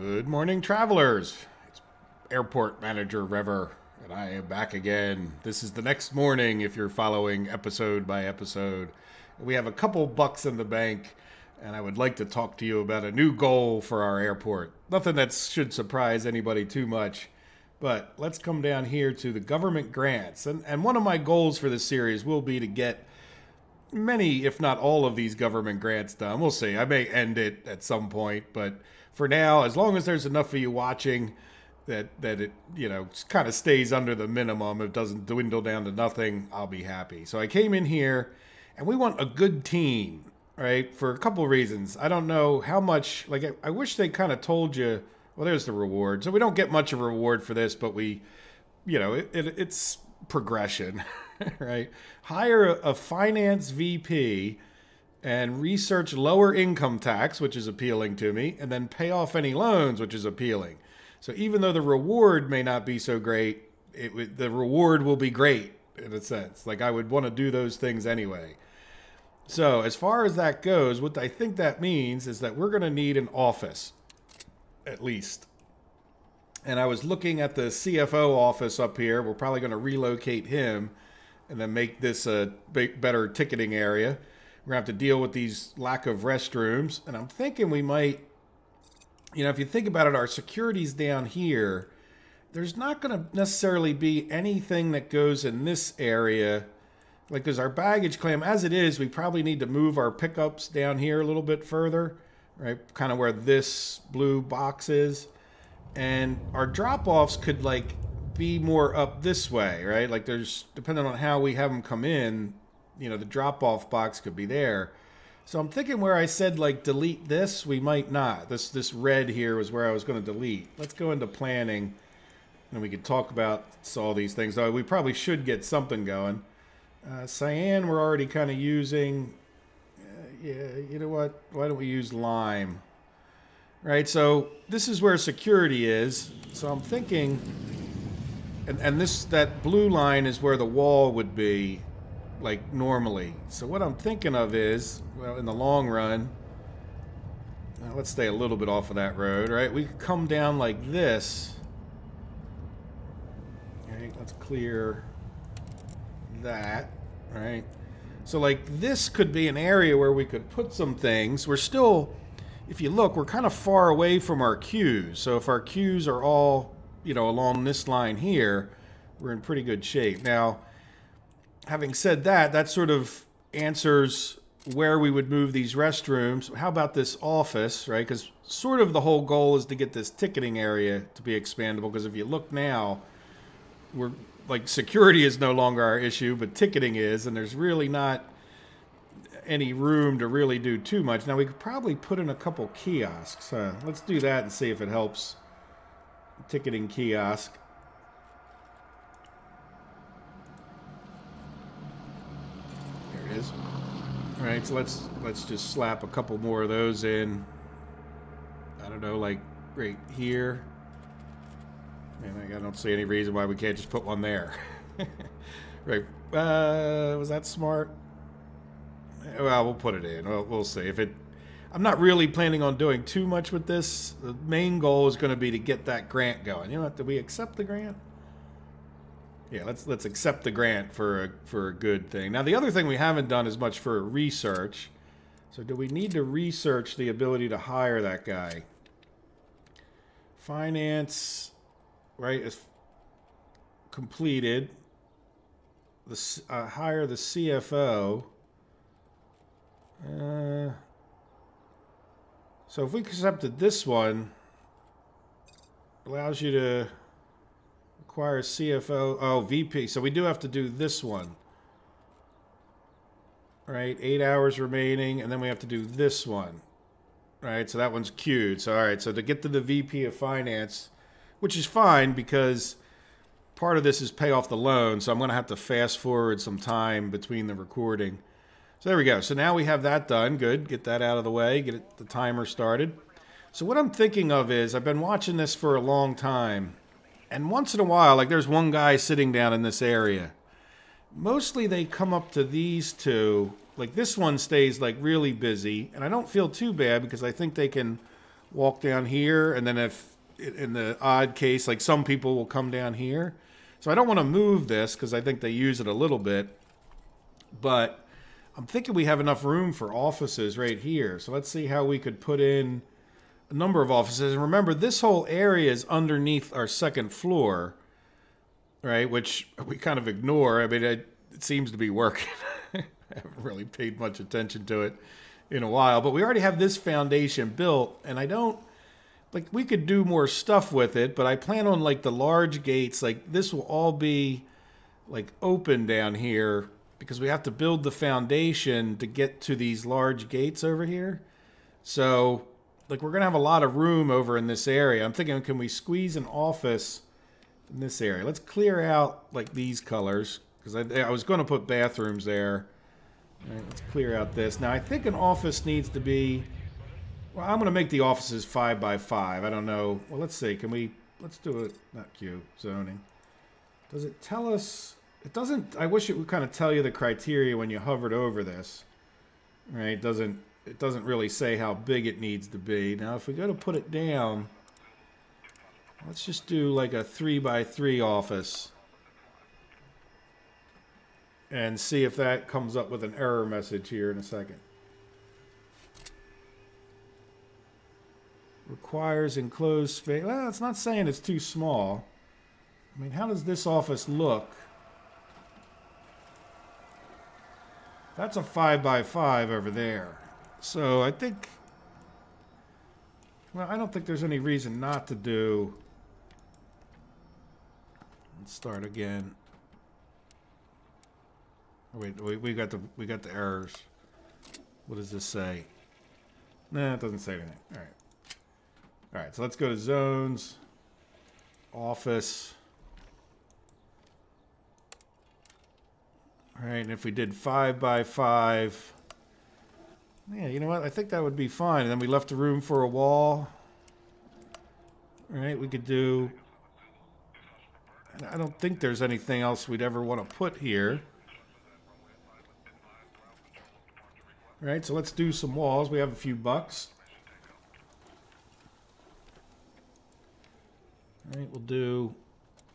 Good morning, travelers. It's Airport Manager Rever, and I am back again. This is the next morning if you're following episode by episode. We have a couple bucks in the bank, and I would like to talk to you about a new goal for our airport. Nothing that should surprise anybody too much, but let's come down here to the government grants. And one of my goals for this series will be to get many, if not all of these government grants done. We'll see. I may end it at some point, but for now, as long as there's enough of you watching that it, kind of stays under the minimum, it doesn't dwindle down to nothing, I'll be happy. So I came in here, and we want a good team, right? For a couple reasons. I don't know how much, I wish they kind of told you, well, there's the reward. So we don't get much of a reward for this, but we, it's progression, right? Hire a finance VP and research lower income tax, which is appealing to me, and then pay off any loans, which is appealing. So even though the reward may not be so great, the reward will be great in a sense. Like I would want to do those things anyway. So as far as that goes, what I think that means is that we're going to need an office, at least. And I was looking at the CFO office up here. We're probably going to relocate him and then make this a better ticketing area. We're going to have to deal with these lack of restrooms. And I'm thinking we might, if you think about it, our security's down here. There's not going to necessarily be anything that goes in this area. Like, because our baggage claim, as it is, we probably need to move our pickups down here a little bit further, right? Kind of where this blue box is. And our drop-offs could, be more up this way, right? Like, there's, depending on how we have them come in, the drop-off box could be there. So I'm thinking where I said, delete this, we might not. This red here was where I was going to delete. Let's go into planning, and we could talk about all these things. Though we probably should get something going. Cyan we're already kind of using. Yeah, you know what? Why don't we use lime? Right, so this is where security is. So I'm thinking, and that blue line is where the wall would be, normally. So what I'm thinking of is, well, in the long run, let's stay a little bit off of that road, right? We could come down like this. Okay, let's clear that, right? So this could be an area where we could put some things. We're still, if you look, we're kind of far away from our queues. So if our queues are all, along this line here, we're in pretty good shape. Now, having said that, that sort of answers where we would move these restrooms. How about this office, right? Because sort of the whole goal is to get this ticketing area to be expandable. Because if you look now, we're security is no longer our issue, but ticketing is, and there's really not any room to really do too much. Now we could probably put in a couple kiosks. Let's do that and see if it helps. Ticketing kiosk. There it is. All right, so let's just slap a couple more of those in. I don't know, right here. And I don't see any reason why we can't just put one there. Right. Was that smart? Well, we'll put it in. We'll see. I'm not really planning on doing too much with this. The main goal is going to be to get that grant going. You know what? Did we accept the grant? Yeah, let's accept the grant for a good thing. Now, the other thing we haven't done as much for research. So do we need to research the ability to hire that guy? Finance, right, is completed. Hire the CFO. So if we accepted this one, allows you to acquire CFO, VP. So we do have to do this one. Right, 8 hours remaining, and then we have to do this one. Right, so that one's queued. So all right, so to get to the VP of Finance, which is fine because part of this is pay off the loan, so I'm going to have to fast forward some time between the recording. So there we go. So now we have that done. Good. Get that out of the way. Get the timer started. So what I'm thinking of is I've been watching this for a long time. And once in a while, there's one guy sitting down in this area. Mostly they come up to these two. This one stays really busy. And I don't feel too bad because I think they can walk down here, and then if in the odd case, like some people will come down here. So I don't want to move this because I think they use it a little bit, but I'm thinking we have enough room for offices right here. So let's see how we could put in a number of offices. And remember, this whole area is underneath our second floor, right? Which we kind of ignore. I mean, it seems to be working. I haven't really paid much attention to it in a while, but we already have this foundation built, and I don't, like, we could do more stuff with it, but I plan on, like, the large gates, like, this will all be, like, open down here, because we have to build the foundation to get to these large gates over here. So, like, we're going to have a lot of room over in this area. I'm thinking, can we squeeze an office in this area? Let's clear out, like, these colors, because I was going to put bathrooms there. All right, let's clear out this. Now, I think an office needs to be... Well, I'm going to make the offices 5 by 5. I don't know. Well, let's see. Can we... Let's do it. Not Q. Zoning. Does it tell us... It doesn't... I wish it would kind of tell you the criteria when you hovered over this. Right? It doesn't really say how big it needs to be. Now, if we go to put it down... Let's just do like a 3 by 3 office. And see if that comes up with an error message here in a second. Requires enclosed space. Well, it's not saying it's too small. I mean, how does this office look? That's a 5 by 5 over there. So I think... Well, I don't think there's any reason not to do... Let's start again. Oh, wait, we got the errors. What does this say? Nah, it doesn't say anything. All right. All right, so let's go to zones, office. All right, and if we did 5 by 5, yeah, you know what? I think that would be fine. And then we left the room for a wall. All right, we could do... I don't think there's anything else we'd ever want to put here. All right, so let's do some walls. We have a few bucks. All right, we'll do...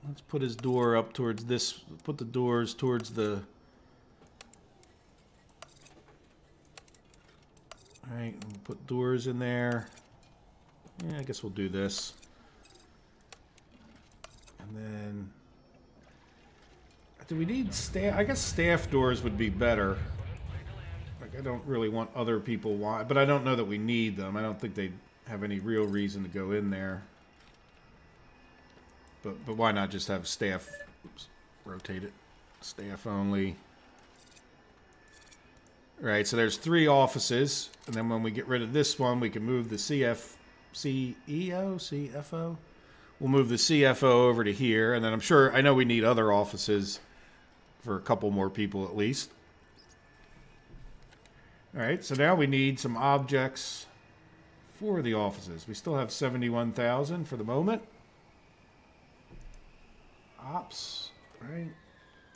Let's put his door up towards this... Put the doors towards the... All right, we'll put doors in there. Yeah, I guess we'll do this. And then... Do we need staff? I guess staff doors would be better. Like, I don't really want other people but I don't know that we need them. I don't think they have any real reason to go in there. But why not just have staff? Oops, rotate it. Staff only. All right, so there's 3 offices, and then when we get rid of this one, we can move the CFO. We'll move the CFO over to here, and then I know we need other offices for a couple more people at least. All right, so now we need some objects for the offices. We still have 71,000 for the moment. Ops, right?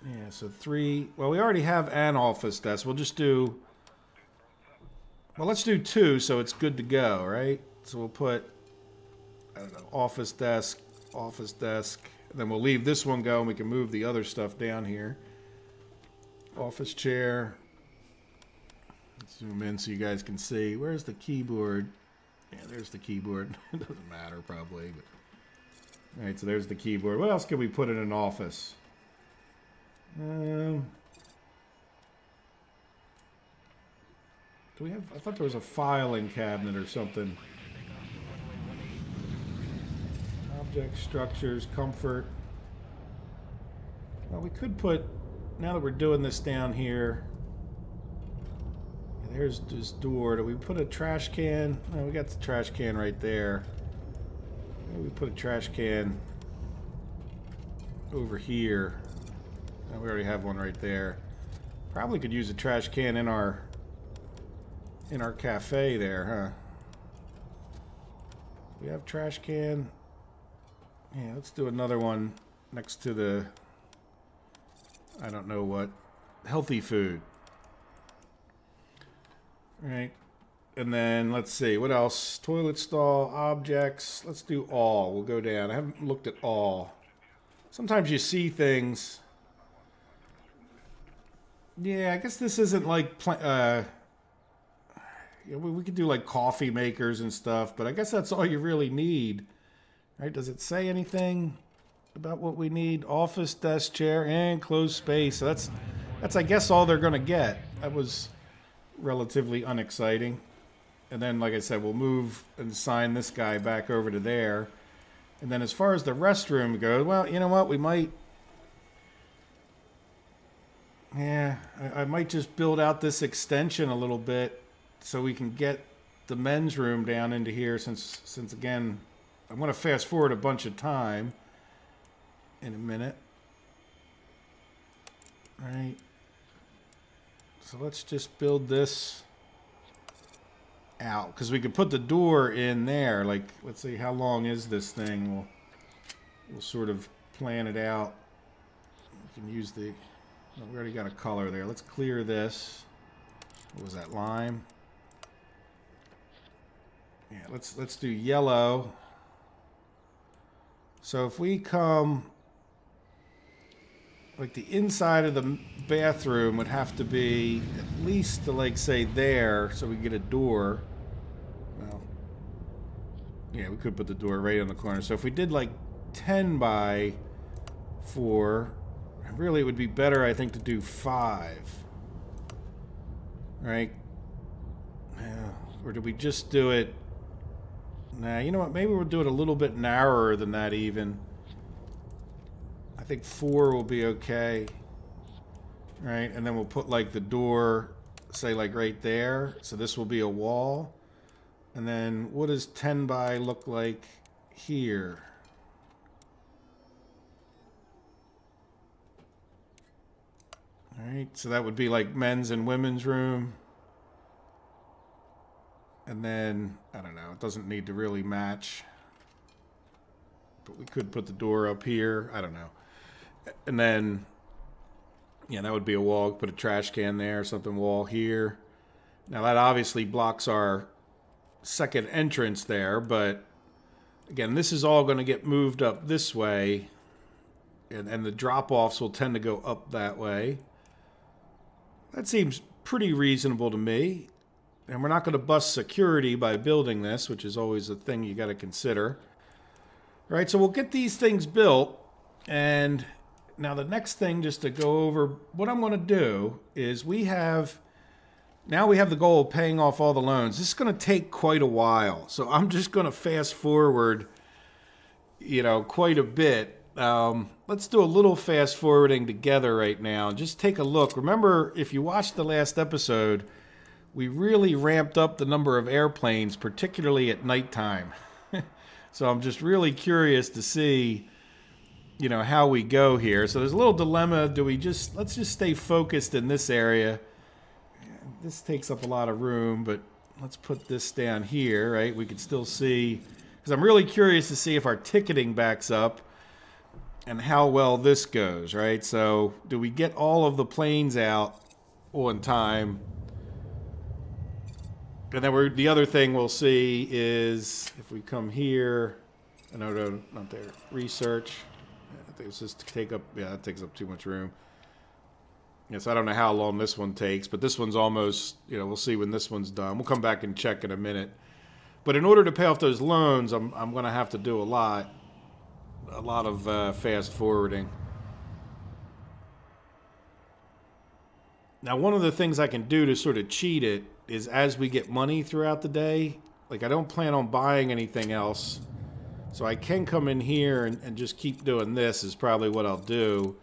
Yeah, so 3. Well, we already have an office desk. We'll just do... Well, let's do 2 so it's good to go, right? So we'll put, I don't know, office desk, and then we'll leave this one go and we can move the other stuff down here. Office chair. Let's zoom in so you guys can see. Where's the keyboard? Yeah, there's the keyboard. It doesn't matter probably, but... All right, so there's the keyboard. What else can we put in an office? Do we have... I thought there was a filing cabinet or something. Object, structures, comfort. Well, we could put... Now that we're doing this down here... Yeah, there's this door. Do we put a trash can? No, we got the trash can right there. Maybe we put a trash can over here. Oh, we already have one right there. Probably could use a trash can in our cafe there, huh? We have trash can. Yeah, let's do another one next to the, I don't know what, healthy food. All right. And then let's see, what else? Toilet stall, objects. Let's do all. We'll go down. I haven't looked at all. Sometimes you see things. Yeah, I guess this isn't like we could do like coffee makers and stuff, but I guess that's all you really need. Right? Does it say anything about what we need? Office, desk, chair, and closed space. So that's I guess all they're gonna get. That was relatively unexciting. And then, like I said, we'll move and assign this guy back over to there. And then as far as the restroom goes, well, you know what? We might... Yeah, I might just build out this extension a little bit so we can get the men's room down into here since again, I'm going to fast forward a bunch of time in a minute. All right. So let's just build this out because we could put the door in there. Like, let's see, how long is this thing? We'll sort of plan it out. We can use the... Oh, we already got a color there. Let's clear this. What was that, lime? Yeah, let's do yellow. So if we come... Like the inside of the bathroom would have to be at least to, like, say there, so we get a door. Well, yeah, we could put the door right on the corner. So if we did like 10 by 4, really it would be better, I think, to do 5. Right? Yeah. Or do we just do it? Nah, you know what? Maybe we'll do it a little bit narrower than that even. I think 4 will be okay. Right? And then we'll put like the door, say like right there. So this will be a wall. And then what does 10 by look like here? Alright, so that would be like men's and women's room. And then, I don't know, it doesn't need to really match. But we could put the door up here. I don't know. And then, yeah, that would be a wall. Put a trash can there, something wall here. Now that obviously blocks our second entrance there, but again, this is all going to get moved up this way. And the drop-offs will tend to go up that way. That seems pretty reasonable to me. And we're not going to bust security by building this, which is always a thing you got to consider. All right, so we'll get these things built. And now the next thing, just to go over, what I'm going to do is now we have the goal of paying off all the loans. This is going to take quite a while. So I'm just going to fast forward, you know, quite a bit. Let's do a little fast forwarding together right now. Just take a look. Remember, if you watched the last episode, we really ramped up the number of airplanes, particularly at nighttime. So I'm just really curious to see, you know, how we go here. So there's a little dilemma. Let's just stay focused in this area. This takes up a lot of room, but let's put this down here, right? We can still see, because I'm really curious to see if our ticketing backs up and how well this goes, right? So do we get all of the planes out on time? And then the other thing we'll see is if we come here, no, not there, research. I think it's just to take up, yeah, that takes up too much room. Yes, I don't know how long this one takes, but this one's almost, you know, we'll see when this one's done. We'll come back and check in a minute. But in order to pay off those loans, I'm going to have to do a lot of fast forwarding. Now, one of the things I can do to sort of cheat it is as we get money throughout the day, like I don't plan on buying anything else. So I can come in here and just keep doing this is probably what I'll do,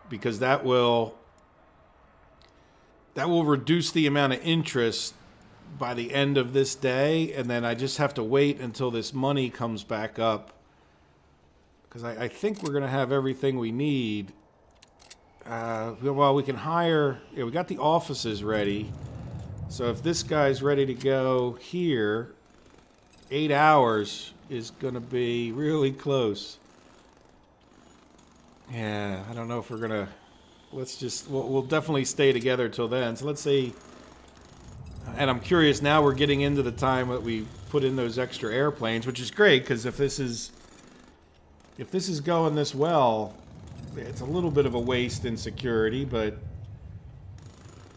because that will reduce the amount of interest by the end of this day, and then I just have to wait until this money comes back up, because I think we're going to have everything we need. Well, we can hire, yeah, we got the offices ready. So if this guy's ready to go here, 8 hours is going to be really close. Yeah, I don't know if we're going to... we'll definitely stay together till then. So let's see. And I'm curious now we're getting into the time that we put in those extra airplanes, which is great because if this is going this well, it's a little bit of a waste in security, but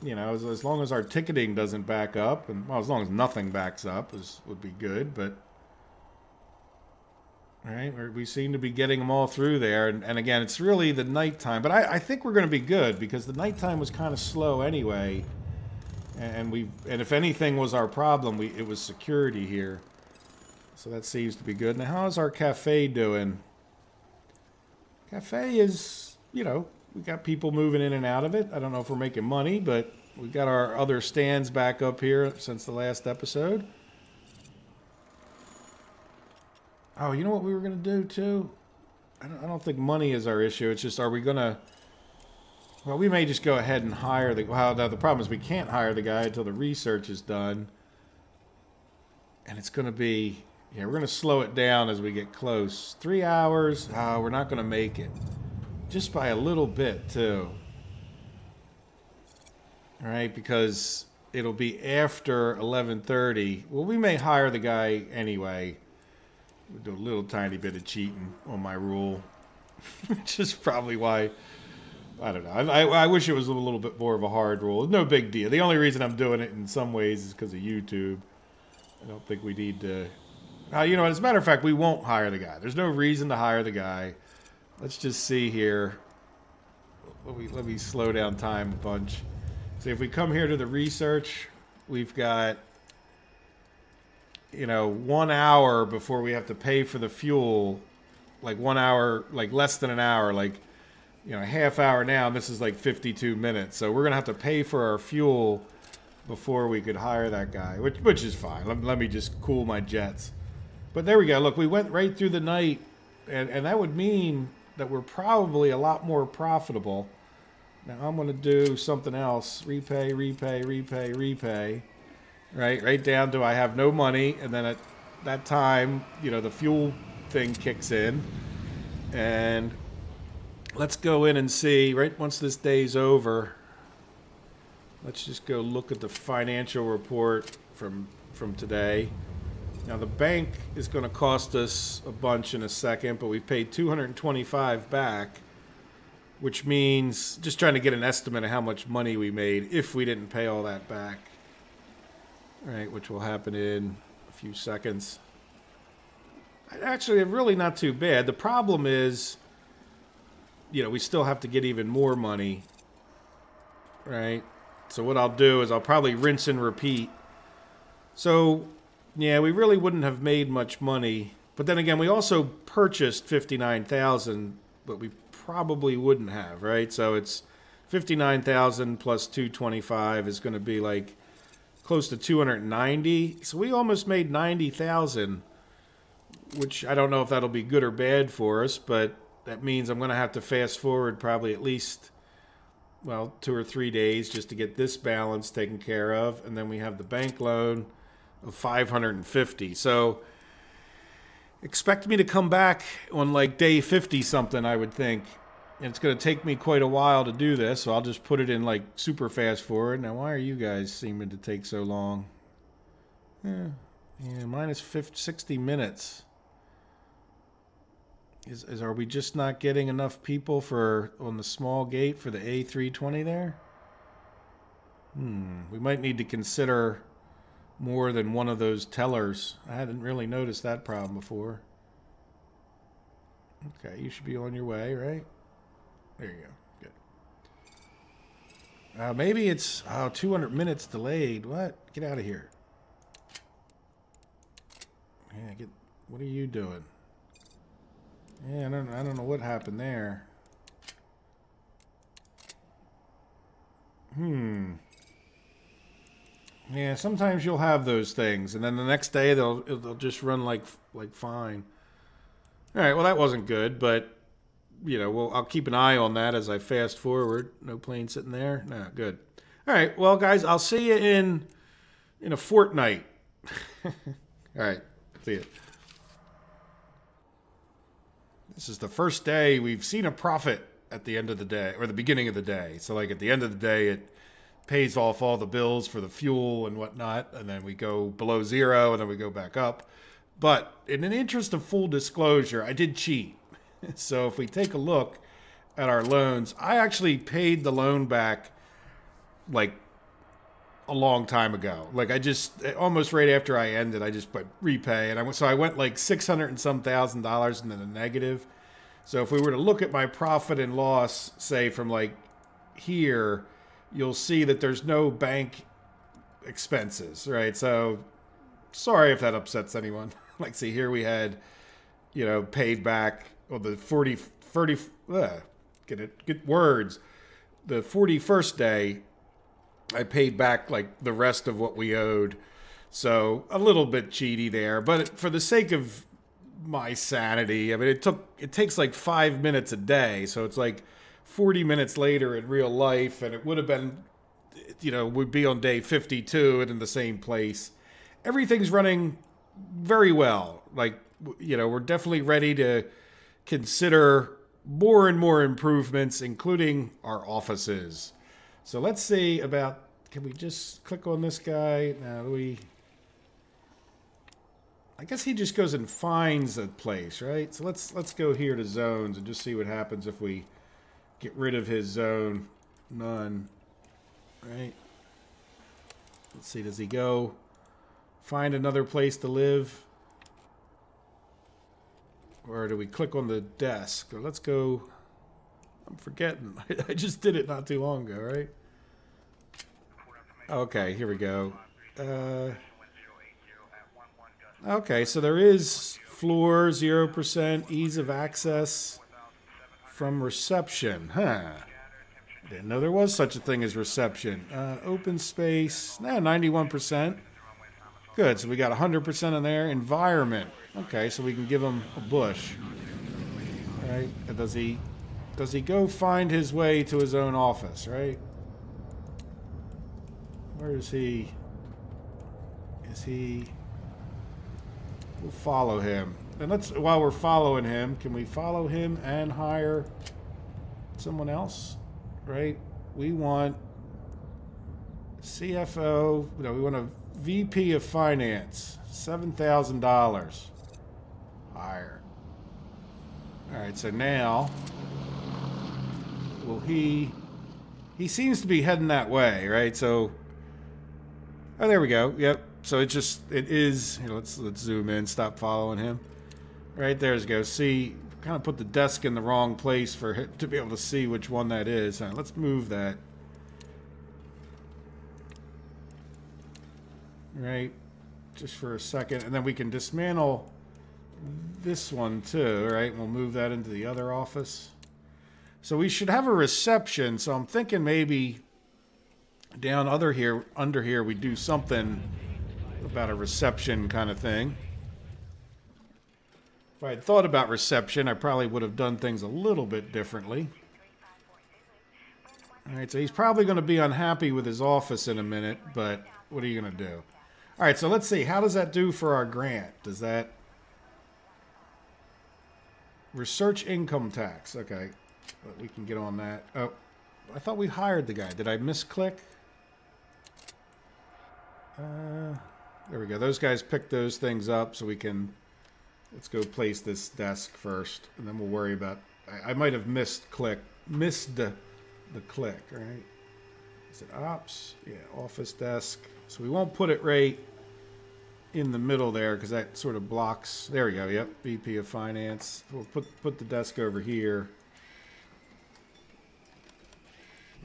you know, as long as our ticketing doesn't back up, and well, as long as nothing backs up, would be good. But all right, we seem to be getting them all through there, and again, it's really the nighttime. But I think we're going to be good because the nighttime was kind of slow anyway, and if anything was our problem, it was security here. So that seems to be good. Now, how's our cafe doing? Cafe is, you know, we got people moving in and out of it. I don't know if we're making money, but we got our other stands back up here since the last episode. Oh, you know what we were going to do, too? I don't think money is our issue. It's just, are we going to... Well, we may just go ahead and hire the... Well, now the problem is we can't hire the guy until the research is done. And it's going to be... Yeah, we're going to slow it down as we get close. 3 hours. Oh, we're not going to make it. Just by a little bit, too. All right, because it'll be after 11:30. Well, we may hire the guy anyway. We'll do a little tiny bit of cheating on my rule. Which is probably why... I don't know. I wish it was a little bit more of a hard rule. It's no big deal. The only reason I'm doing it in some ways is because of YouTube. I don't think we need to... you know, as a matter of fact, we won't hire the guy. There's no reason to hire the guy. Let's just see here. Let me slow down time a bunch. So if we come here to the research, we've got, you know, 1 hour before we have to pay for the fuel. Like 1 hour, like less than an hour, like, you know, a half hour now, and this is like 52 minutes. So we're going to have to pay for our fuel before we could hire that guy, which is fine. Let me just cool my jets. But there we go. Look, we went right through the night, and that would mean that we're probably a lot more profitable. Now I'm going to do something else. Repay, repay, repay, repay. Right down to I have no money, and then at that time, you know, the fuel thing kicks in. And let's go in and see, right once this day's over, let's just go look at the financial report from today. Now the bank is going to cost us a bunch in a second, but we paid $225 back, which means just trying to get an estimate of how much money we made if we didn't pay all that back. All right, which will happen in a few seconds. Actually, really not too bad. The problem is, you know, we still have to get even more money, right? So what I'll do is I'll probably rinse and repeat. So... yeah, we really wouldn't have made much money. But then again, we also purchased 59,000, but we probably wouldn't have, right? So it's 59,000 plus 225 is going to be like close to 290. So we almost made 90,000, which I don't know if that'll be good or bad for us, but that means I'm going to have to fast forward probably at least, well, 2 or 3 days just to get this balance taken care of. And then we have the bank loan of 550. So expect me to come back on like day 50 something, I would think. And it's going to take me quite a while to do this, so I'll just put it in like super fast forward. Now, why are you guys seeming to take so long? Yeah, minus 60 minutes. Are we just not getting enough people on the small gate for the A320 there? We might need to consider more than one of those tellers. I hadn't really noticed that problem before. Okay, you should be on your way, right? There you go. Good. Maybe it's 200 minutes delayed. What? Get out of here. Yeah, what are you doing? Yeah, I don't know what happened there. Yeah, sometimes you'll have those things, and then the next day they'll just run like fine. All right, well that wasn't good, but you know, I'll keep an eye on that as I fast forward. No plane sitting there. No, good. All right, well guys, I'll see you in a fortnight. All right, see you. This is the first day we've seen a profit at the end of the day, or the beginning of the day. So like at the end of the day at pays off all the bills for the fuel and whatnot, and then we go below zero, and then we go back up. But in an interest of full disclosure, I did cheat. So if we take a look at our loans, I actually paid the loan back like a long time ago. Like I just almost right after I ended, I just put repay, and I went like $600 and some $1,000 into the negative. So if we were to look at my profit and loss, say from like here, you'll see that there's no bank expenses, right? So sorry if that upsets anyone. Like, see here we had, paid back, well, the 30, get words. The 41st day, I paid back like the rest of what we owed. So a little bit cheaty there, but for the sake of my sanity, I mean, it takes like 5 minutes a day. So it's like 40 minutes later in real life, and it would have been, we'd be on day 52 and in the same place. Everything's running very well. Like, we're definitely ready to consider more and more improvements, including our offices. So let's see about, can we just click on this guy? Now, I guess he just goes and finds a place, right? So let's go here to zones and just see what happens if we get rid of his zone. None. Right? Let's see, does he go find another place to live? Or do we click on the desk? Or let's go, I'm forgetting. I just did it not too long ago, right? Okay, here we go. Okay, so there is floor, 0%, ease of access from reception. Huh. I didn't know there was such a thing as reception. Open space, 91%. Good, so we got 100% in there. Environment. Okay, so we can give him a bush. All right, does he go find his way to his own office, right? Where is he? Is he... We'll follow him. And while we're following him, can we follow him and hire someone else? Right? We want CFO, we want a VP of Finance, $7,000. Hire. All right, so now, he seems to be heading that way, right? So, oh, there we go. Yep. So it is, let's zoom in, stop following him. Right there's go. See, kind of put the desk in the wrong place for him to be able to see which one that is. Right, let's move that. Right, just for a second. And then we can dismantle this one too, right? We'll move that into the other office. So we should have a reception. So I'm thinking maybe down under here, we do something about a reception kind of thing. If I had thought about reception, I probably would have done things a little bit differently. All right, so he's probably going to be unhappy with his office in a minute, but what are you going to do? All right, so let's see. How does that do for our grant? Does that... Research income tax. Okay, we can get on that. Oh, I thought we hired the guy. Did I misclick? There we go. Those guys picked those things up, so we can... Let's go place this desk first, and then we'll worry about... I might have missed the click, right? Is it ops? Yeah, office desk. So we won't put it right in the middle there, because that sort of blocks... There we go, yep, VP of Finance. We'll put the desk over here.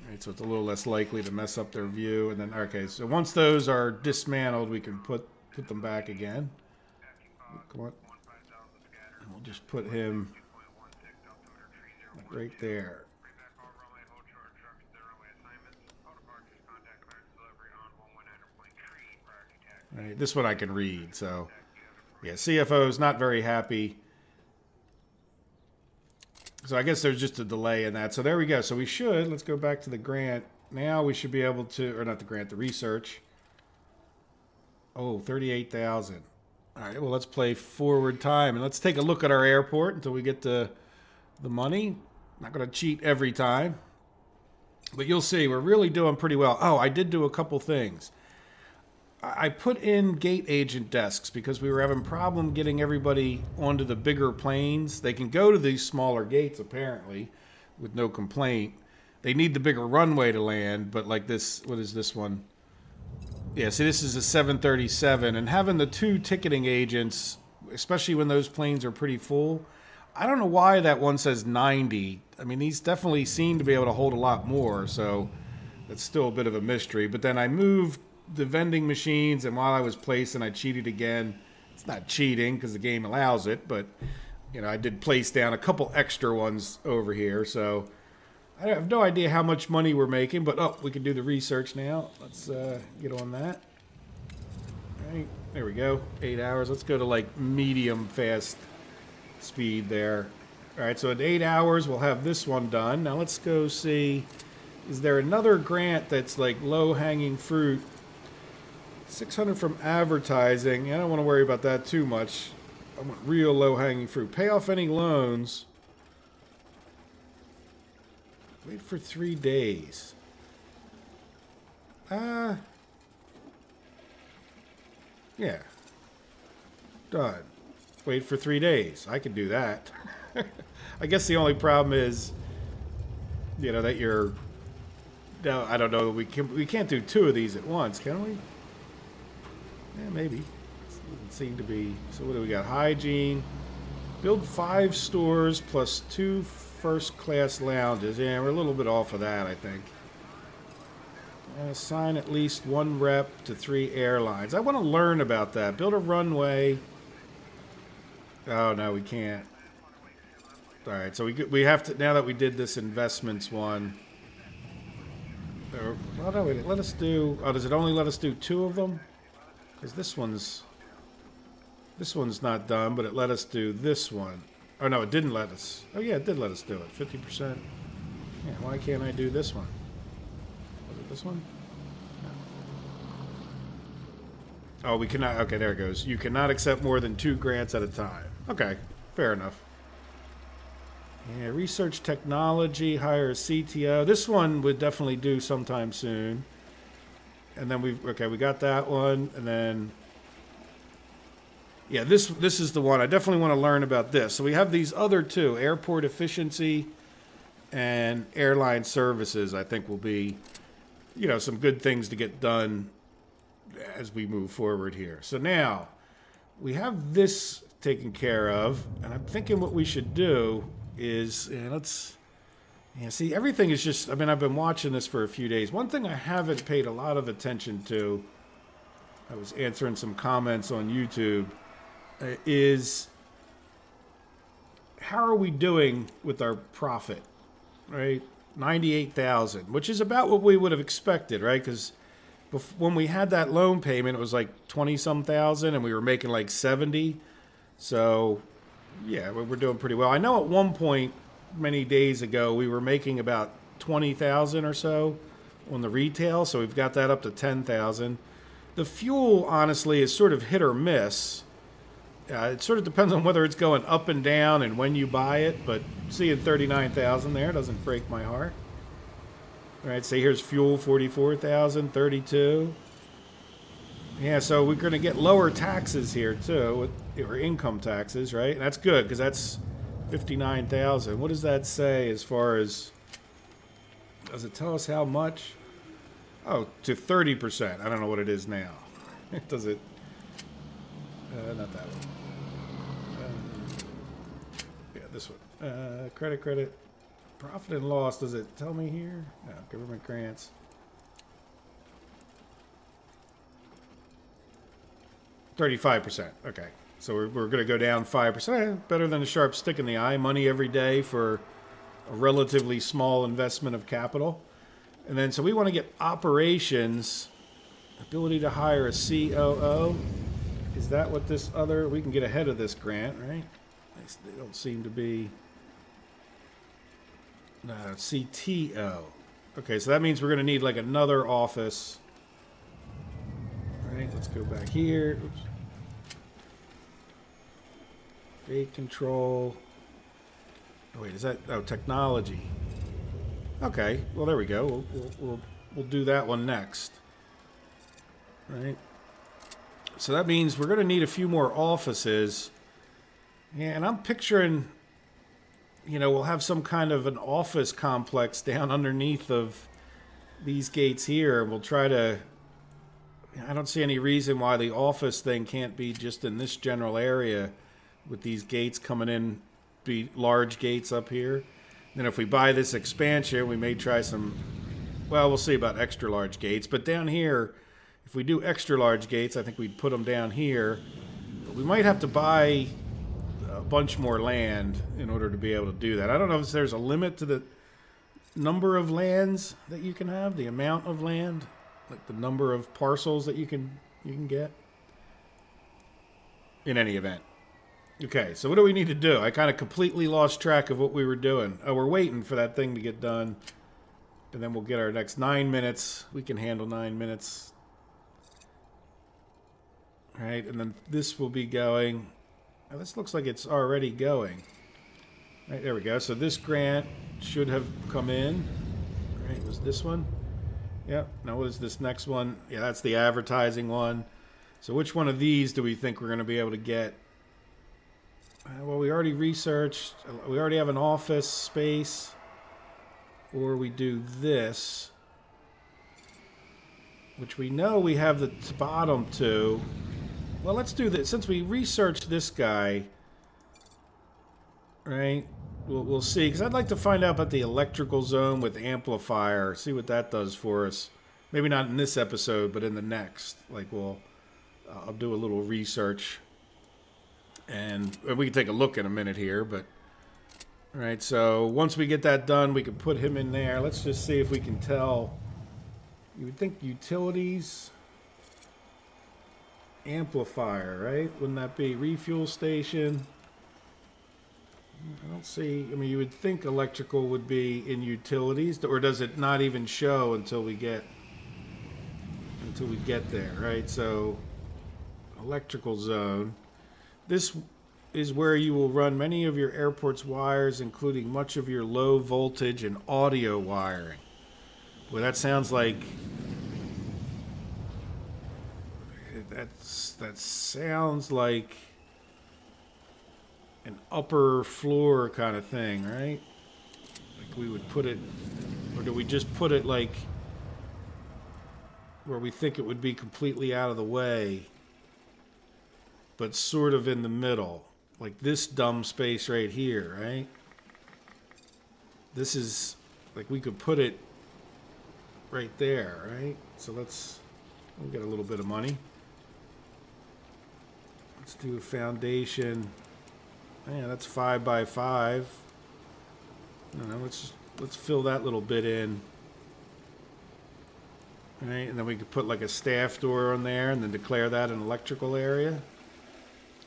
Right, so it's a little less likely to mess up their view. And then, okay, so once those are dismantled, we can put them back again. Come on. And we'll just put him right there. All right, this one I can read. So, yeah, CFO is not very happy. So I guess there's just a delay in that. So there we go. So we should, let's go back to the grant. Now we should be able to, or not the grant, the research. Oh, 38,000. All right, well, let's play forward time. And let's take a look at our airport until we get the money. Not going to cheat every time. But you'll see, we're really doing pretty well. Oh, I did do a couple things. I put in gate agent desks because we were having problem getting everybody onto the bigger planes. They can go to these smaller gates, apparently, with no complaint. They need the bigger runway to land, but like this, what is this one? Yeah, see, this is a 737, and having the 2 ticketing agents, especially when those planes are pretty full, I don't know why that one says 90. I mean, these definitely seem to be able to hold a lot more, so that's still a bit of a mystery. But then I moved the vending machines, and while I was placing, I cheated again. It's not cheating because the game allows it, but you know, I did place down a couple extra ones over here, so I have no idea how much money we're making, but oh, we can do the research now. Let's get on that. All right, there we go. 8 hours. Let's go to like medium fast speed there. All right, so in 8 hours, we'll have this one done. Now let's go see, is there another grant that's like low-hanging fruit? 600 from advertising. I don't want to worry about that too much. I want real low-hanging fruit. Pay off any loans. Wait for 3 days. Yeah. Done. Wait for 3 days. I can do that. I guess the only problem is, you know, that you're... No, I don't know. We can't do 2 of these at once, can we? Yeah, maybe. Doesn't seem to be. So what do we got? Hygiene. Build 5 stores plus 2 first-class lounges. Yeah, we're a little bit off of that, I think. Assign at least 1 rep to 3 airlines. I want to learn about that. Build a runway. Oh, no, we can't. All right, so we have to, now that we did this investments one. Well, no, wait, let us do, oh, does it only let us do 2 of them? Because this one's not done, but it let us do this one. Oh, no, it didn't let us. Oh, yeah, it did let us do it. 50%. Yeah, why can't I do this one? Was it this one? No. Oh, we cannot. Okay, there it goes. You cannot accept more than 2 grants at a time. Okay, fair enough. Yeah, research technology, hire a CTO. This one would definitely do sometime soon. And then we got that one, and then yeah, this is the one I definitely want to learn about this. So we have these other 2, airport efficiency and airline services. I think will be, you know, some good things to get done as we move forward here. So now we have this taken care of, and I'm thinking what we should do is, see, everything is just, I mean, I've been watching this for a few days. One thing I haven't paid a lot of attention to, I was answering some comments on YouTube, is how are we doing with our profit, right? 98,000, which is about what we would have expected, right? Because when we had that loan payment, it was like 20-some thousand, and we were making like 70. So, yeah, we're doing pretty well. I know at one point, many days ago, we were making about 20,000 or so on the retail, so we've got that up to 10,000. The fuel, honestly, is sort of hit or miss. It sort of depends on whether it's going up and down and when you buy it, but seeing 39,000 there doesn't break my heart. All right, so here's fuel, 44,000, 32. Yeah, so we're going to get lower taxes here, too, or income taxes, right? And that's good, because that's 59,000. What does that say as far as, does it tell us how much? Oh, to 30%. I don't know what it is now. Does it? Not that one. Yeah, this one. Credit. Profit and loss. Does it tell me here? No, government grants. 35%. Okay. So we're going to go down 5%. Better than a sharp stick in the eye. Money every day for a relatively small investment of capital. And then, so we want to get operations, ability to hire a COO. Is that what this other, we can get ahead of this grant, right? They don't seem to be, no, CTO. Okay, so that means we're going to need like another office. All right, let's go back here. Oops. Gate control. Oh, wait, is that, oh, technology. Okay, well there we go. We'll do that one next. Right. So that means we're going to need a few more offices. Yeah, and I'm picturing, you know, we'll have some kind of an office complex down underneath of these gates here. We'll try to... I don't see any reason why the office thing can't be just in this general area with these gates coming in, be large gates up here. Then if we buy this expansion, we may try some... Well, we'll see about extra large gates. But down here... If we do extra large gates, I think we'd put them down here. But we might have to buy a bunch more land in order to be able to do that. I don't know if there's a limit to the number of lands that you can have, the amount of land, like the number of parcels that you can get. In any event. Okay, so what do we need to do? I kind of completely lost track of what we were doing. Oh, we're waiting for that thing to get done. And then we'll get our next 9 minutes. We can handle 9 minutes. Right, and then this will be going. Oh, this looks like it's already going. Right, there we go. So this grant should have come in. Right, was this one? Yep. Now what is this next one? Yeah, that's the advertising one. So which one of these do we think we're going to be able to get? Well, we already researched. We already have an office space. Or we do this, which we know we have the bottom two. Well, let's do this. Since we researched this guy, right, we'll see. Because I'd like to find out about the electrical zone with amplifier. See what that does for us. Maybe not in this episode, but in the next. Like, I'll do a little research. And we can take a look in a minute here. But, all right, so once we get that done, we can put him in there. Let's just see if we can tell. You would think utilities... Amplifier, right? Wouldn't that be refuel station? I don't see... I mean, you would think electrical would be in utilities, or does it not even show until we get there, right? So, electrical zone. This is where you will run many of your airport's wires, including much of your low voltage and audio wiring. Well, that sounds like... That sounds like an upper floor kind of thing, right? Like we would put it, or do we just put it like where we think it would be completely out of the way, but sort of in the middle, like this dumb space right here, right? This is like we could put it right there, right? So we'll get a little bit of money. Let's do a foundation. Yeah, that's 5 by 5. I don't know, let's fill that little bit in. All right, and then we could put like a staff door on there and then declare that an electrical area.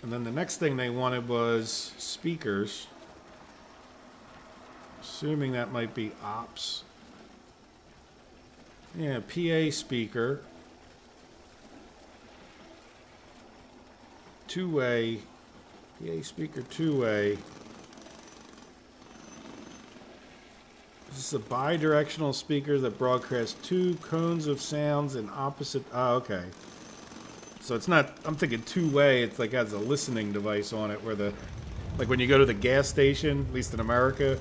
And then the next thing they wanted was speakers. Assuming that might be ops. Yeah, PA speaker. Two-way, PA speaker two-way. This is a bi-directional speaker that broadcasts 2 cones of sounds in opposite... Oh, okay. So it's not... I'm thinking two-way. It's like has a listening device on it where the... Like when you go to the gas station, at least in America,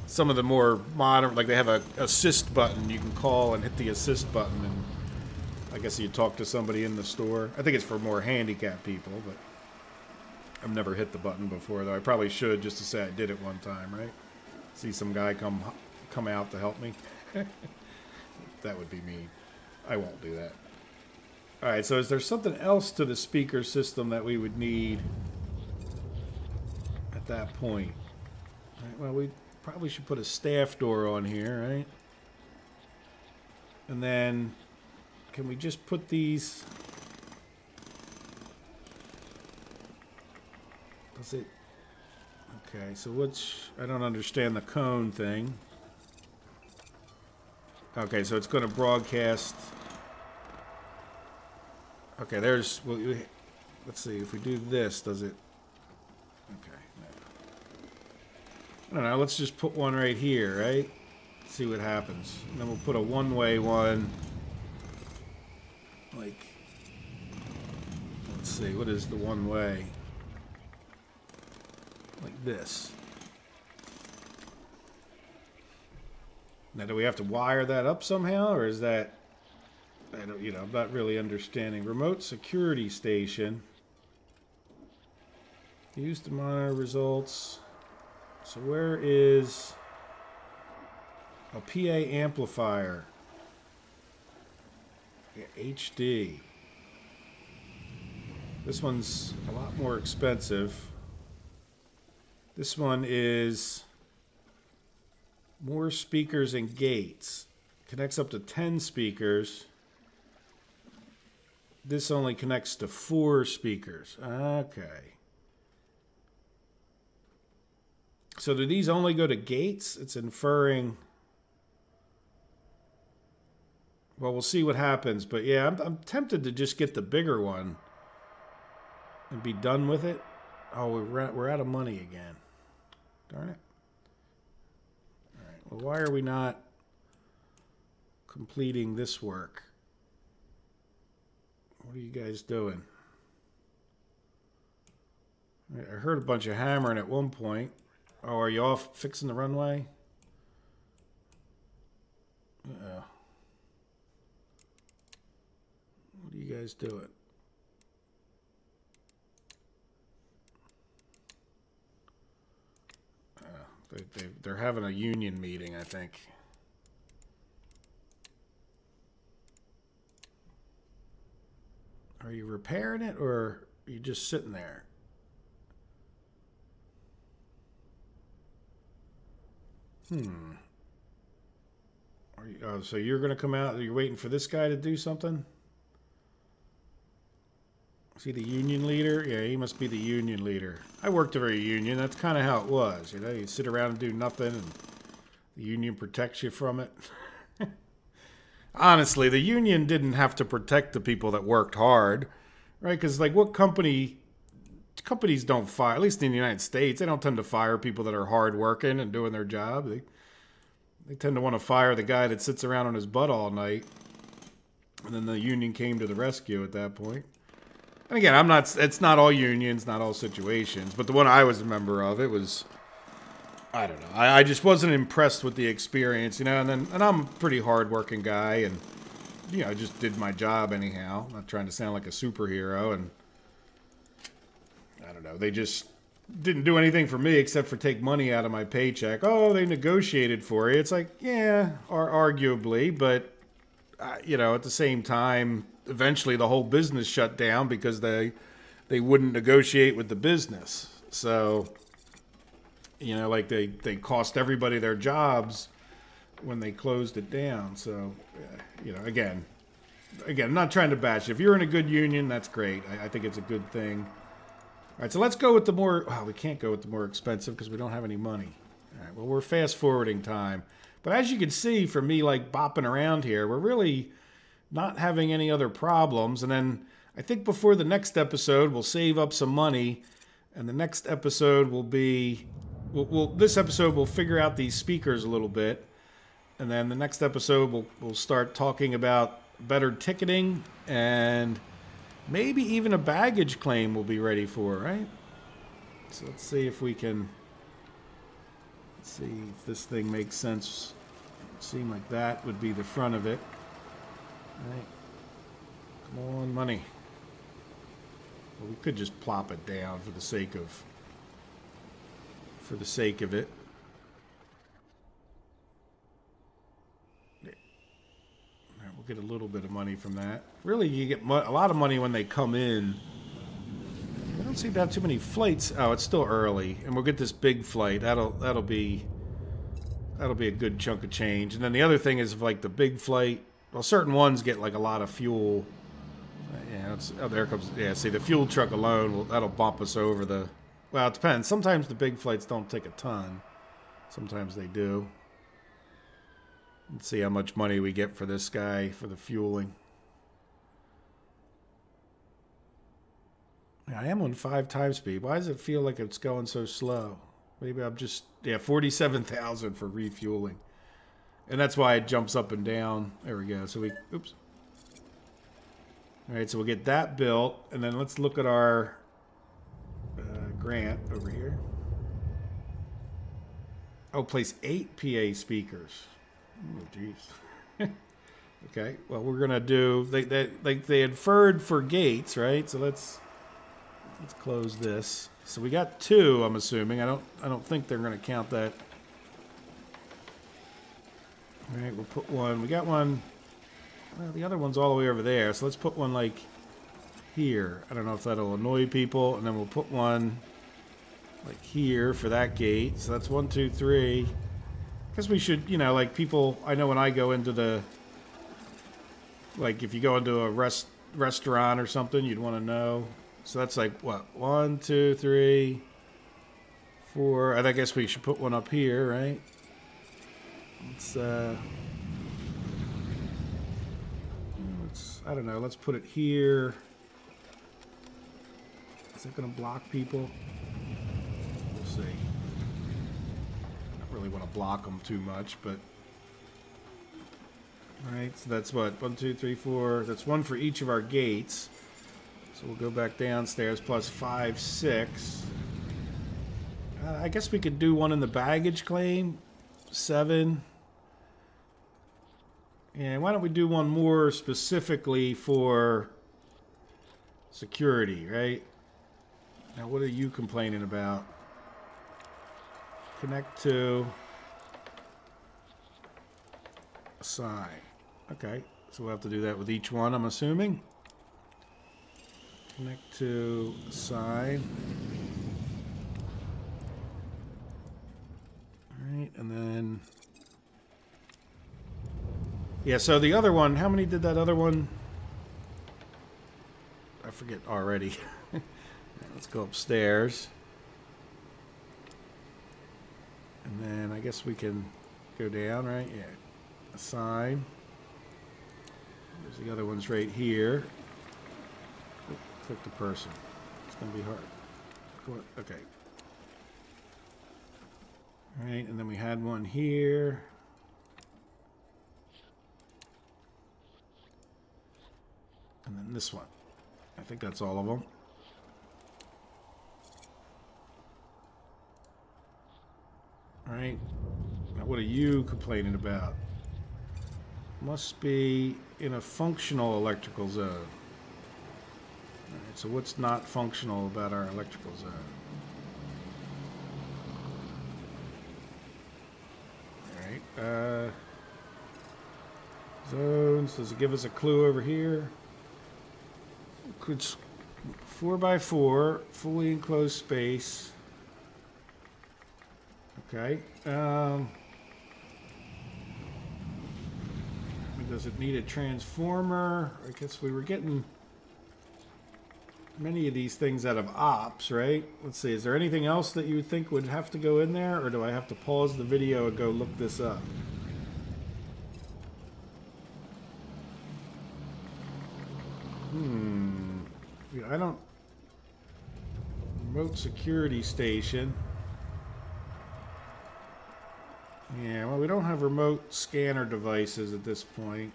some of the more modern... Like they have a assist button. You can call and hit the assist button and I guess you talk to somebody in the store. I think it's for more handicapped people, but... I've never hit the button before, though. I probably should just to say I did it one time, right? See some guy come out to help me. That would be mean. I won't do that. All right, so is there something else to the speaker system that we would need at that point? All right, well, we probably should put a staff door on here, right? And then can we just put these... Does it... Okay, so what's... I don't understand the cone thing. Okay, so it's going to broadcast... Okay, there's... Well, let's see, if we do this, does it... Okay. I don't know, let's just put one right here, right? see what happens. And then we'll put a one-way one. Like, let's see, what is the one-way? Like this. Now, do we have to wire that up somehow, or is that, I don't, I'm not really understanding. Remote security station. Used to monitor results. So where is a PA amplifier? Yeah, HD. This one's a lot more expensive. This one is more speakers and gates. Connects up to 10 speakers. This only connects to 4 speakers. Okay. So do these only go to gates? It's inferring... Well, we'll see what happens. But yeah, I'm tempted to just get the bigger one and be done with it. Oh, we're out of money again. Darn it. All right. Well, why are we not completing this work? What are you guys doing? I heard a bunch of hammering at one point. Oh, are you off fixing the runway? Uh-oh. What are you guys doing? They're having a union meeting, I think. Are you repairing it, or are you just sitting there? Are you, so you're going to come out, you're waiting for this guy to do something? Is he the union leader? Yeah, he must be the union leader. I worked for a union. That's kind of how it was. You know, you sit around and do nothing, and the union protects you from it. Honestly, the union didn't have to protect the people that worked hard, right? Because, like, what companies don't fire, at least in the United States, they don't tend to fire people that are hard-working and doing their job. They tend to want to fire the guy that sits around on his butt all night. And then the union came to the rescue at that point. And again, it's not all unions, not all situations, but the one I was a member of, it was, I don't know. I just wasn't impressed with the experience, you know, and I'm a pretty hard-working guy, and, you know, I just did my job anyhow. I'm not trying to sound like a superhero, and I don't know. They just didn't do anything for me except for take money out of my paycheck. Oh, they negotiated for you. It's like, yeah, or arguably, but, you know, at the same time, eventually the whole business shut down because they wouldn't negotiate with the business. So, you know, like they cost everybody their jobs when they closed it down. So, you know, again, I'm not trying to bash. If you're in a good union, that's great. I think it's a good thing. All right, so let's go with the more... Oh, we can't go with the more expensive because we don't have any money. All right, well, we're fast-forwarding time. But as you can see, for me, like, bopping around here, we're really not having any other problems. And then I think before the next episode, we'll save up some money. And the next episode will be... this episode, we'll figure out these speakers a little bit. And then the next episode, we'll start talking about better ticketing and... maybe even a baggage claim we'll be ready for, right? So let's see if we can... let's see if this thing makes sense. It seemed like that would be the front of it. Right. Come on, money. Well, we could just plop it down for the sake of... it. Get a little bit of money from that. Really, you get a lot of money when they come in. I don't seem to have too many flights. Oh, it's still early, and we'll get this big flight. That'll be a good chunk of change. And then the other thing is, if, like, the big flight, well, certain ones get like a lot of fuel. Yeah, there comes. Yeah, see, the fuel truck alone that'll bump us over the. Well, it depends. Sometimes the big flights don't take a ton. Sometimes they do. Let's see how much money we get for this guy for the fueling. Yeah, I am on 5 times speed. Why does it feel like it's going so slow? Maybe I'm just... yeah, 47,000 for refueling. And that's why it jumps up and down. There we go. So we, oops. All right, so we'll get that built. And then let's look at our grant over here. Oh, place 8 PA speakers. Oh, jeez. Okay, well, we're going to do, they inferred for gates, right? So let's close this. So we got 2, I'm assuming. I don't think they're going to count that. All right, we'll put one. We got one. Well, the other one's all the way over there. So let's put one like here. I don't know if that'll annoy people. And then we'll put one like here for that gate. So that's 1, 2, 3. Because we should, you know, like people, I know when I go into the, like if you go into a restaurant or something, you'd want to know. So that's like what? 1, 2, 3, 4. I guess we should put one up here, right? Let's I don't know, let's put it here. Is that going to block people? We'll see. I don't really want to block them too much, but... Alright, so that's what? 1, 2, 3, 4. That's 1 for each of our gates. So we'll go back downstairs, plus 5, 6. I guess we could do one in the baggage claim. 7. And why don't we do one more specifically for security, right? Now, what are you complaining about? Connect to assign. Okay, so we'll have to do that with each one, I'm assuming. Connect to assign. All right, and then... Yeah, so the other one, how many did that other one? I forget already. Let's go upstairs. And then I guess we can go down, right? Yeah. Assign. There's the other ones right here. Oh, click the person. It's going to be hard. Okay. All right, and then we had one here. And then this one. I think that's all of them. All right. Now, what are you complaining about? Must be in a functional electrical zone. All right, so what's not functional about our electrical zone? All right. Zones. Does it give us a clue over here? It's 4x4, fully enclosed space. Okay. Does it need a transformer? I guess we were getting many of these things out of ops, right? Let's see. Is there anything else that you think would have to go in there, or do I have to pause the video and go look this up? I don't... Remote security station. Yeah, well, we don't have remote scanner devices at this point.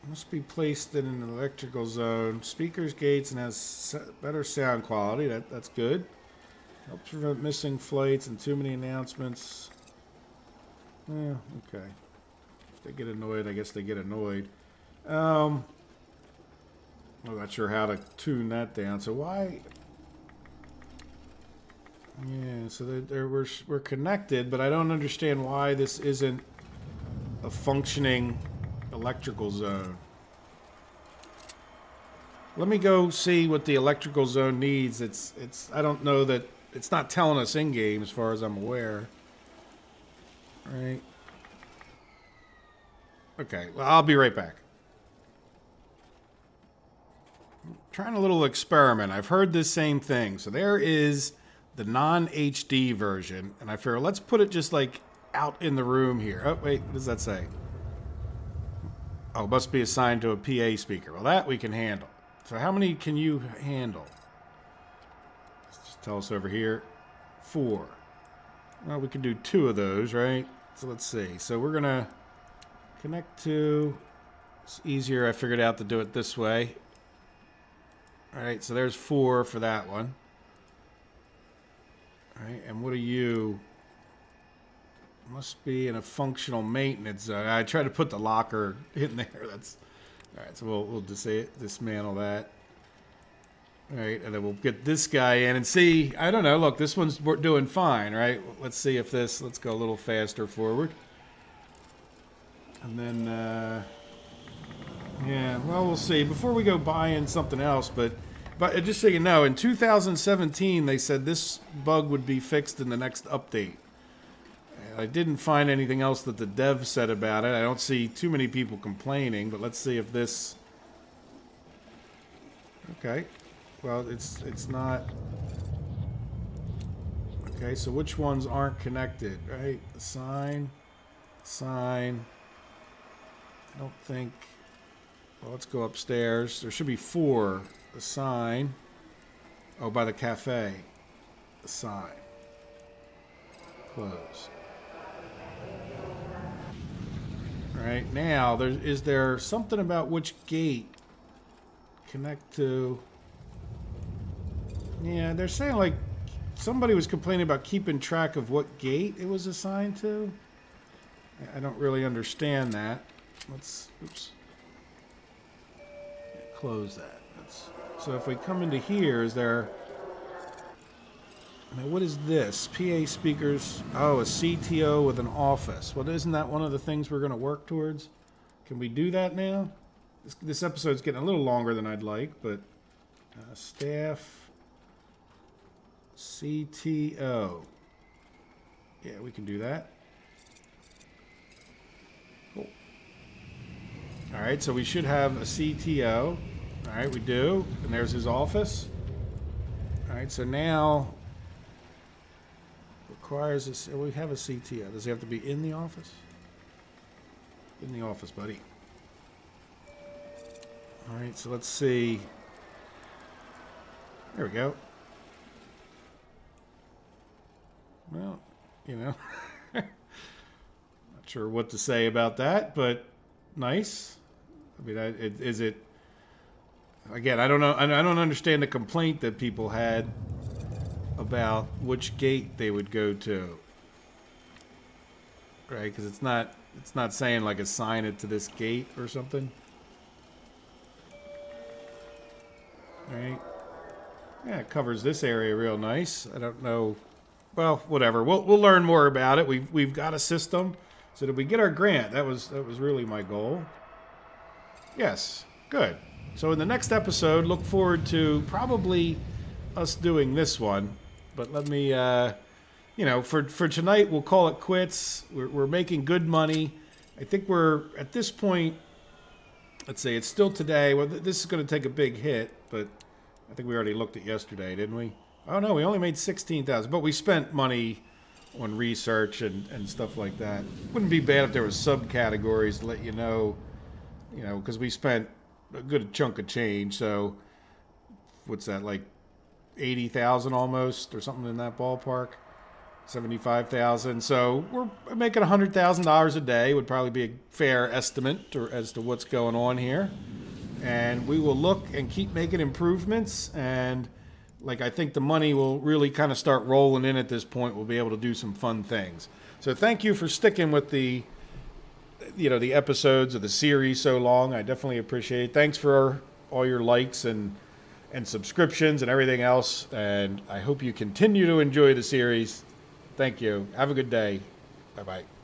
Must be placed in an electrical zone. Speakers, gates, and has better sound quality. That's good. Helps prevent missing flights and too many announcements. Yeah, okay. If they get annoyed, I guess they get annoyed. I'm not sure how to tune that down. So why? Yeah, so we're connected, but I don't understand why this isn't a functioning electrical zone. Let me go see what the electrical zone needs. I don't know that it's not telling us in game as far as I'm aware. All right. Okay, well, I'll be right back. Trying a little experiment. I've heard this same thing. So there is the non-HD version, and I figure let's put it just like out in the room here. Oh, wait, what does that say? Oh, it must be assigned to a PA speaker. Well, that we can handle. So how many can you handle? Just tell us over here. 4. Well, we can do 2 of those, right? So let's see. So we're going to connect to... It's easier. I figured out to do it this way. All right, so there's 4 for that one. All right, and what are you? Must be in a functional maintenance zone. I tried to put the locker in there. That's all right. So we'll dismantle that. All right, and then we'll get this guy in and see. I don't know. Look, this one's doing fine, right? Let's see if this. Let's go a little faster forward. And then, yeah. Well, we'll see. Before we go buying something else, but just so you know, in 2017 they said this bug would be fixed in the next update. I didn't find anything else that the dev said about it. I don't see too many people complaining, but let's see if this... Okay. Well, it's not... Okay, so which ones aren't connected, right? The sign. I don't think... Well, let's go upstairs. There should be 4. The sign. Oh, by the cafe. The sign. Close. All right, now, is there something about which gate connect to... Yeah, they're saying, like, somebody was complaining about keeping track of what gate it was assigned to. I don't really understand that. Let's... Oops. Close that. So if we come into here, is there... Now, what is this? PA speakers. Oh, a CTO with an office. Well, isn't that one of the things we're going to work towards? Can we do that now? This episode's getting a little longer than I'd like, but staff CTO. Yeah, we can do that. Cool. All right, so we should have a CTO. All right, we do. And there's his office. All right, so now... Requires this. We have a CTO. Does he have to be in the office? In the office, buddy. All right, so let's see. There we go. Well, you know, not sure what to say about that, but nice. I mean, is it? Again, I don't know. I don't understand the complaint that people had about which gate they would go to, right? Because it's not saying like assign it to this gate or something, right? Yeah, it covers this area real nice. I don't know. Well, whatever. We'll learn more about it. We've got a system. So did we get our grant? That was really my goal. Yes, good. So in the next episode, look forward to probably us doing this one. But let me, you know, for tonight, we'll call it quits. We're making good money. I think we're, at this point, let's see, it's still today. Well, this is going to take a big hit, but I think we already looked at yesterday, didn't we? Oh, no, we only made $16,000, but we spent money on research and stuff like that. Wouldn't be bad if there was subcategories to let you know, because we spent a good chunk of change. So what's that, like 80,000 almost, or something in that ballpark? 75,000. So we're making $100,000 a day. Would probably be a fair estimate as to what's going on here. And we will look and keep making improvements. And like, I think the money will really kind of start rolling in at this point. We'll be able to do some fun things. So thank you for sticking with the episodes of the series so long. I definitely appreciate it. Thanks for all your likes and subscriptions and everything else. And I hope you continue to enjoy the series. Thank you. Have a good day. Bye-bye.